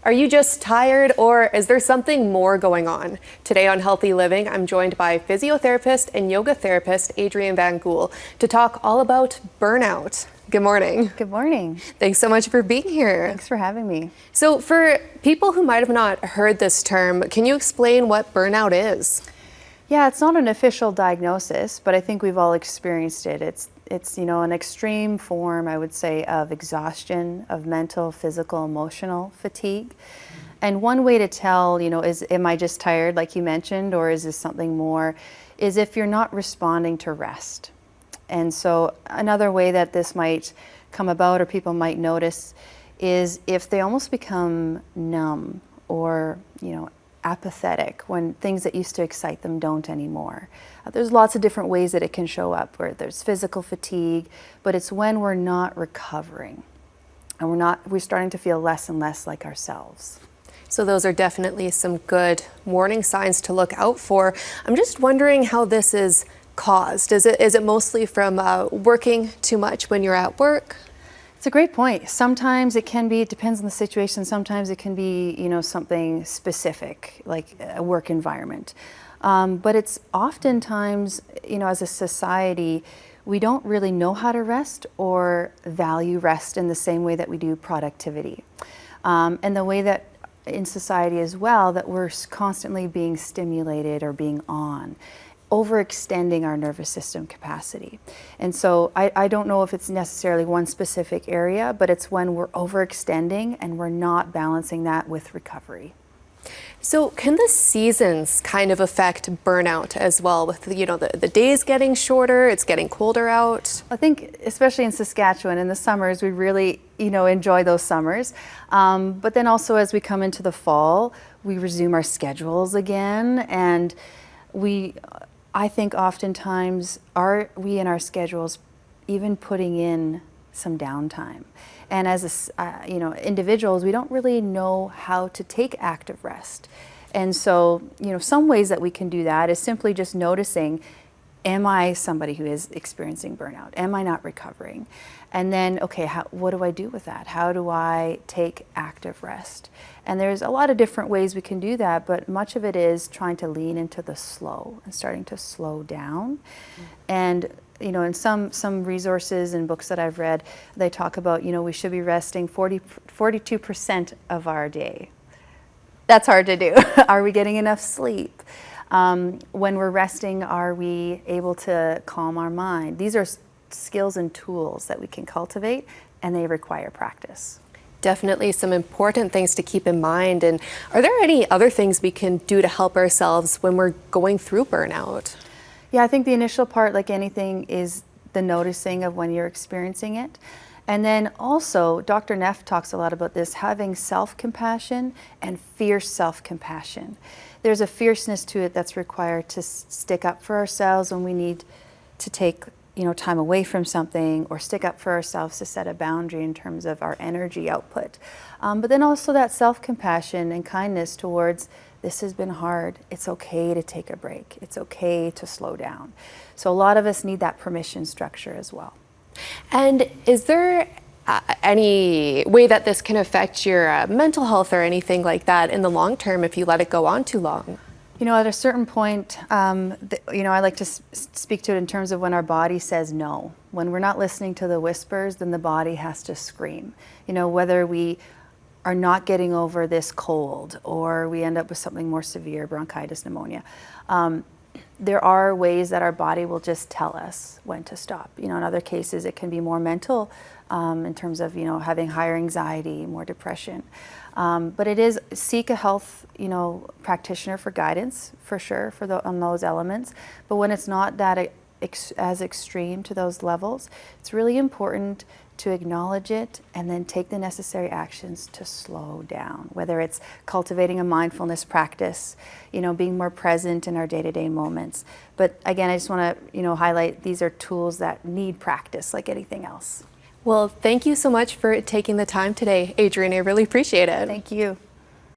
Are you just tired, or is there something more going on? Today on Healthy Living, I'm joined by physiotherapist and yoga therapist Adrianne Van Gool to talk all about burnout. Good morning. Good morning. Thanks so much for being here. Thanks for having me. So for people who might have not heard this term, can you explain what burnout is? Yeah, it's not an official diagnosis, but I think we've all experienced it. It's an extreme form, I would say, of exhaustion, of mental, physical, emotional fatigue. And one way to tell, am I just tired, like you mentioned, or is this something more, is if you're not responding to rest. And so another way that this might come about, or people might notice, is if they almost become numb or, apathetic when things that used to excite them don't anymore. There's lots of different ways that it can show up, where there's physical fatigue, but it's when we're not recovering and we're starting to feel less and less like ourselves. So those are definitely some good warning signs to look out for. I'm just wondering how this is caused. Is it mostly from working too much when you're at work? It's a great point. Sometimes it can be, it depends on the situation. Sometimes it can be, something specific, like a work environment. But it's oftentimes, as a society, we don't really know how to rest or value rest in the same way that we do productivity. And the way that in society as well, that we're constantly being stimulated or being on, overextending our nervous system capacity. And so I don't know if it's necessarily one specific area, but it's when we're overextending and we're not balancing that with recovery. So can the seasons kind of affect burnout as well, with the days getting shorter, it's getting colder out? I think especially in Saskatchewan in the summers, we really enjoy those summers. But then also as we come into the fall, we resume our schedules again, and I think oftentimes we in our schedules even putting in some downtime. And as individuals, we don't really know how to take active rest. And so, some ways that we can do that is simply just noticing, am I somebody who is experiencing burnout? Am I not recovering? And then, okay, what do I do with that? How do I take active rest? And there's a lot of different ways we can do that, but much of it is trying to lean into the slow and starting to slow down. And in some resources and books that I've read, they talk about, we should be resting 42% of our day. That's hard to do. Are we getting enough sleep? When we're resting, are we able to calm our mind? These are skills and tools that we can cultivate, and they require practice. Definitely some important things to keep in mind. And are there any other things we can do to help ourselves when we're going through burnout? Yeah, I think the initial part, like anything, is the noticing of when you're experiencing it. And then also, Dr.Neff talks a lot about this, having self-compassion and fierce self-compassion. There's a fierceness to it that's required to stick up for ourselves when we need to take time away from something, or stick up for ourselves to set a boundary in terms of our energy output. But then also that self-compassion and kindness towards, this has been hard, it's okay to take a break, it's okay to slow down. So a lot of us need that permission structure as well. And is there any way that this can affect your mental health or anything like that in the long term if you let it go on too long? At a certain point, I like to speak to it in terms of when our body says no. When we're not listening to the whispers, then the body has to scream. Whether we are not getting over this cold or we end up with something more severe, bronchitis, pneumonia. There are ways that our body will just tell us when to stop. In other cases, it can be more mental in terms of, having higher anxiety, more depression. But it is seek a health, practitioner for guidance, for sure, on those elements. But when it's not that as extreme to those levels, it's really important to acknowledge it and then take the necessary actions to slow down, whether it's cultivating a mindfulness practice, being more present in our day-to-day moments. But again, I just want to, highlight these are tools that need practice like anything else. Well, thank you so much for taking the time today, Adrianne. I really appreciate it. Thank you.